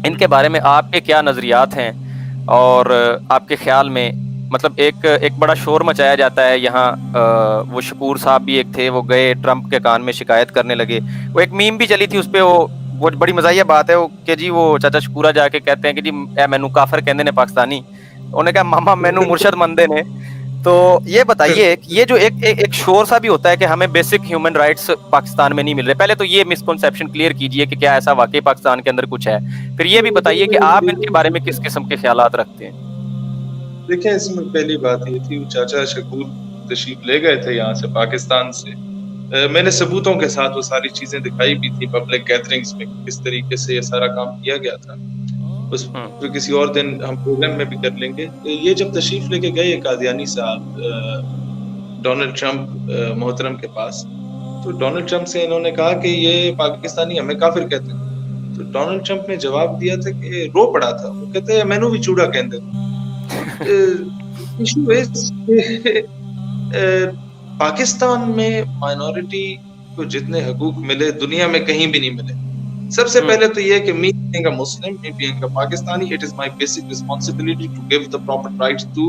ان کے بارے میں آپ کے کیا نظریات ہیں؟ اور آپ کے خیال میں مطلب ایک بڑا شور مچایا جاتا ہے یہاں، وہ شکور صاحب بھی ایک تھے، وہ گئے ٹرمپ کے کان میں شکایت کرنے لگے، وہ ایک میم بھی چلی تھی اس پہ، وہ بڑی مزاحیہ بات ہے وہ کہ جی وہ چاچا شکورا جا کے کہتے ہیں کہ جی اے مینو کافر کہندے نے پاکستانی، انہوں نے کہا ماما مینو مرشد مندے نے۔ تو یہ بتائیے کہ یہ جو ایک شور سا بھی ہوتا ہے کہ ہمیں بیسک ہیومن رائٹس پاکستان میں نہیں مل رہے، پہلے تو یہ مسکنسیپشن کلیئر کیجئے کہ کیا ایسا واقعی پاکستان کے اندر کچھ ہے، پھر یہ بھی بتائیے کہ آپ ان کے بارے میں کس قسم کے خیالات رکھتے ہیں۔ دیکھیں اس میں پہلی بات یہ تھی، وہ چاچا شکور تشریف لے گئے تھے یہاں سے پاکستان سے، میں نے ثبوتوں کے ساتھ وہ ساری چیزیں دکھائی بھی تھی پبلک گیدرنگز میں، کس طریقے سے یہ سارا کام کیا گیا تھا، اس پہ کسی اور دن ہم پروگرام میں بھی کر لیں گے۔ یہ جب تشریف لے کے گئے قادیانی صاحب ڈونلڈ ٹرمپ محترم کے پاس، تو ڈونلڈ ٹرمپ سے انہوں نے کہا کہ یہ پاکستانی ہمیں کافر کہتے ہیں، تو ڈونلڈ ٹرمپ نے جواب دیا تھا کہ رو پڑا تھا، وہ کہتے ہیں مینو بھی چوڑا کہندے۔ ایشو پاکستان میں مائنورٹی کو جتنے حقوق ملے دنیا میں کہیں بھی نہیں ملے۔ سب سے پہلے تو یہ کہ me being a Muslim, me being a Pakistani, it is my basic responsibility to give the proper rights to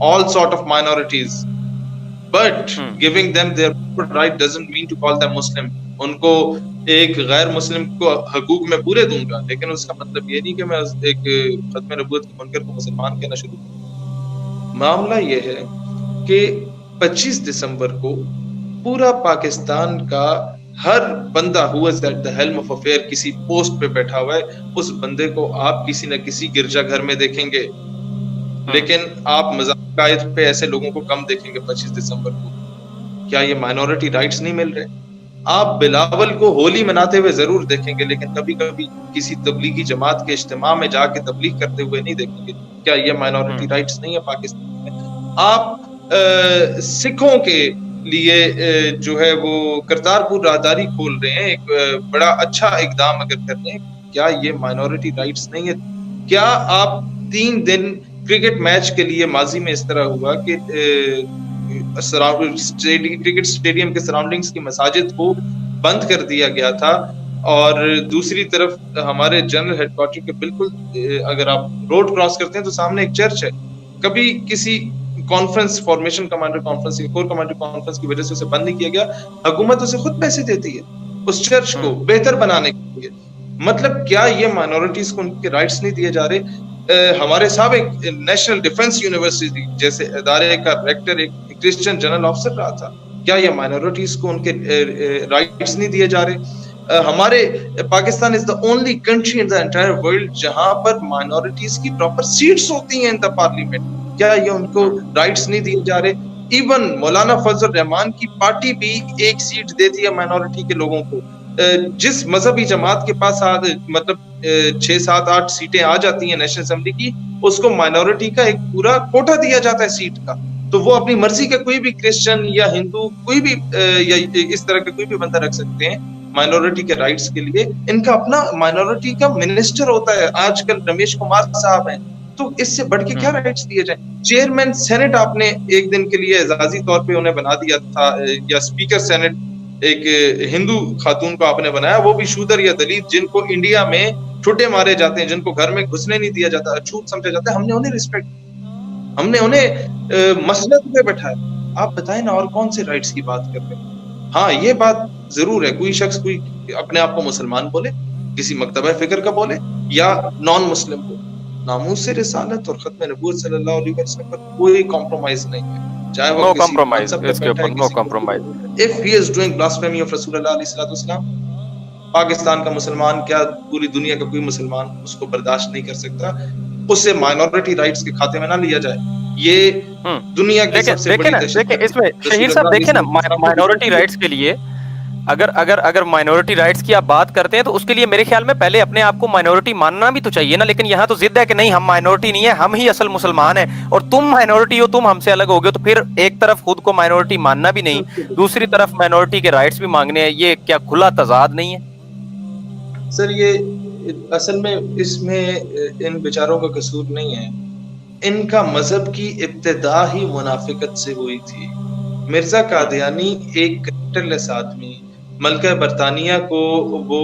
all sort of minorities. But giving them their proper right doesn't mean to call them Muslim. ان کو ایک غیر مسلم کو حقوق میں پورے دوں گا، لیکن اس کا مطلب یہ نہیں کہ میں ایک ختم نبوت کے منکر کو مسلمان کہنا شروع کروں۔ معاملہ یہ ہے کہ 25 دسمبر کو پورا پاکستان کا ہر بندہ who is at the helm of affair کسی پوسٹ پہ بیٹھا ہوا ہے، اس بندے کو آپ کسی نہ کسی گرجا گھر میں دیکھیں گے، لیکن آپ مذاق قائد پہ ایسے لوگوں کو کم دیکھیں گے 25 دسمبر کو۔ کیا یہ مائنورٹی رائٹس نہیں مل رہے؟ آپ بلاول کو ہولی مناتے ہوئے ضرور دیکھیں گے، لیکن کبھی کبھی کسی تبلیغی جماعت کے اجتماع میں جا کے تبلیغ کرتے ہوئے نہیں دیکھیں گے۔ کیا یہ مائنورٹی رائٹس نہیں ہے پاکستان میں؟ آپ سکھوں کے لیے جو ہے وہ کرتارپور راہداری کھول رہے ہیں، ایک بڑا اچھا اقدام اگر کر رہے ہیں، کیا یہ مائنورٹی رائٹس نہیں ہے؟ کیا آپ 3 دن کرکٹ میچ کے لیے ماضی میں اس طرح ہوا کہ کرکٹ اسٹیڈیم کے سراؤنڈنگز کی مساجد کو بند کر دیا گیا تھا، اور دوسری طرف ہمارے جنرل ہیڈ کوارٹر کے بالکل اگر آپ روڈ کراس کرتے ہیں تو سامنے ایک چرچ ہے، کبھی کسی کانفرنس فارمیشن کمانڈر کانفرنس یا کور کمانڈر کانفرنس کی وجہ سے اسے بند نہیں کیا گیا، حکومت اسے خود پیسے دیتی ہے اس چرچ کو بہتر بنانے کے لیے۔ مطلب کیا یہ مائنورٹیز کو ان کے رائٹس نہیں دیے جا رہے؟ ہمارے سابق نیشنل ڈیفنس یونیورسٹی جیسے ادارے کا ریکٹر ایک کرسچن جنرل آفیسر رہا تھا، کیا یہ مائنورٹیز کو ان کے رائٹس نہیں دیے جا رہے؟ ہمارے Pakistan is the only country in the entire world جہاں پر مائنورٹیز کی پراپر سیٹس ہوتی ہیں ان دا پارلیمنٹ، کیا یہ ان کو رائٹس نہیں دیے جا رہے؟ ایون مولانا فضل الرحمان کی پارٹی بھی ایک سیٹ دیتی ہے مائنورٹی کے لوگوں کو، جس مذہبی جماعت کے پاس مطلب 6 7 8 سیٹیں آ جاتی ہیں نیشنل اسمبلی کی، اس کو مائنورٹی کا ایک پورا کوٹا دیا جاتا ہے سیٹ کا، تو وہ اپنی مرضی کا کوئی بھی کرسچن یا ہندو کوئی بھی یا اس طرح کا کوئی بھی بندہ رکھ سکتے ہیں مائنورٹی کے رائٹس کے لیے۔ ان کا اپنا مائنورٹی کا منسٹر ہوتا ہے، آج کل رمیش کمار صاحب ہیں، تو اس سے بڑھ کے کیا رائٹس دیے جائیں؟ چیئرمین سینٹ آپ نے ایک دن کے لیے اعزازی طور پہ انہیں بنا دیا تھا، یا اسپیکر سینٹ ایک ہندو خاتون کو آپ نے بنایا، وہ بھی شودر یا دلت جن کو انڈیا میں ٹھٹے مارے جاتے ہیں، جن کو گھر میں گھسنے نہیں دیا جاتا، اچھوت سمجھا جاتا ہے، ہم نے انہیں ریسپیکٹ، ہم نے انہیں مسند پہ بٹھایا۔ آپ بتائیں نا اور کون سے رائٹس کی بات کر رہے ہیں؟ ہاں یہ بات ضرور ہے، کوئی شخص کوئی اپنے آپ کو مسلمان بولے، کسی مکتبہ فکر کا بولے یا نان مسلم کو، ناموس رسالت اور ختم نبوت صلی اللہ علیہ وسلم پر کوئی کمپرومائز نہیں ہے، چاہے وہ کسی مذہب پہ بیٹھا ہے، کسی if he is doing blasphemy of رسول اللہ علیہ السلام، پاکستان کا مسلمان کیا پوری دنیا کا کوئی مسلمان اس کو برداشت نہیں کر سکتا، اسے مائنورٹی رائٹس کے کھاتے میں نہ لیا جائے۔ یہ دنیا کی سب سے بڑی دہشت گردی۔ اس میں شہیر صاحب دیکھیں نا، مائنورٹی رائٹس کے لیے اگر مائنورٹی رائٹس کی آپ بات کرتے ہیں تو اس کے لیے میرے خیال میں پہلے اپنے آپ کو مائنورٹی ماننا بھی تو چاہیے نا، لیکن یہاں تو ضد ہے کہ نہیں ہم مائنورٹی نہیں ہے، ہم ہی اصل مسلمان ہیں، اور تم مائنورٹی ہو، تم ہم سے الگ ہو گئے، تو پھر ایک طرف خود کو مائنورٹی ماننا بھی نہیں، دوسری طرف مائنورٹی کے رائٹس بھی مانگنے ہیں، یہ کیا کھلا تضاد نہیں ہے؟ سر یہ اصل میں اس میں ان بیچاروں کا قصور نہیں ہے، ان کا مذہب کی ابتدا ہی منافقت سے ہوئی تھی۔ مرزا قادیانی ایک کریکٹر لیس آدمی، ملکہ برطانیہ کو وہ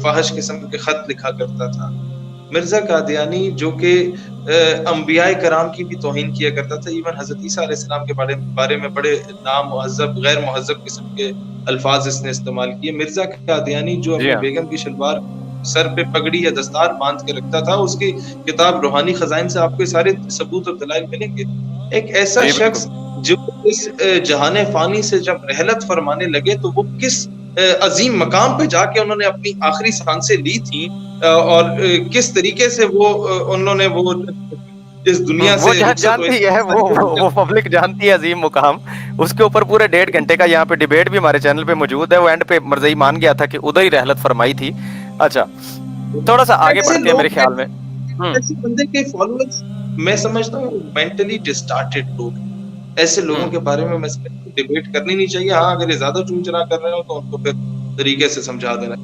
فحش قسم کے خط لکھا کرتا تھا، مرزا قادیانی جو کہ انبیاء کرام کی بھی توہین کیا کرتا تھا، ایون حضرت عیسیٰ علیہ السلام کے بارے میں بڑے نامہذب غیر مہذب قسم کے الفاظ اس نے استعمال کیے. مرزا قادیانی جو اپنی بیگم کی شلوار سر پہ پگڑی یا دستار باندھ کے رکھتا تھا، اس کی کتاب روحانی خزائن سے آپ کو سارے ثبوت اور دلائل ملیں گے. ایک ایسا شخص جو اس جہان فانی سے جب رحلت فرمانے لگے تو وہ کس عظیم مقام پہ جا کے انہوں نے اپنی آخری سانسیں لی تھیں، اور کس طریقے سے وہ انہوں نے وہ اس دنیا سے جانتی ہے، وہ پبلک جانتی ہے عظیم مقام. اس کے اوپر پورے 1.5 گھنٹے کا یہاں پہ ڈیبیٹ بھی ہمارے چینل پہ موجود ہے. وہ اینڈ پہ مرزائی مان گیا تھا کہ ادھر ہی رحلت فرمائی تھی. اچھا تھوڑا سا آگے بڑھتے ہیں میرے خیال میں. ایسے بندے کے فالوورز میں سمجھتا ہوں مینٹلی ڈسٹارٹڈ لوگ، ایسے لوگوں کے بارے میں ڈیبیٹ کرنی نہیں چاہیے. ہاں اگر یہ زیادہ چون چرا کر رہے ہو تو ان کو پھر طریقے سے سمجھا دینا.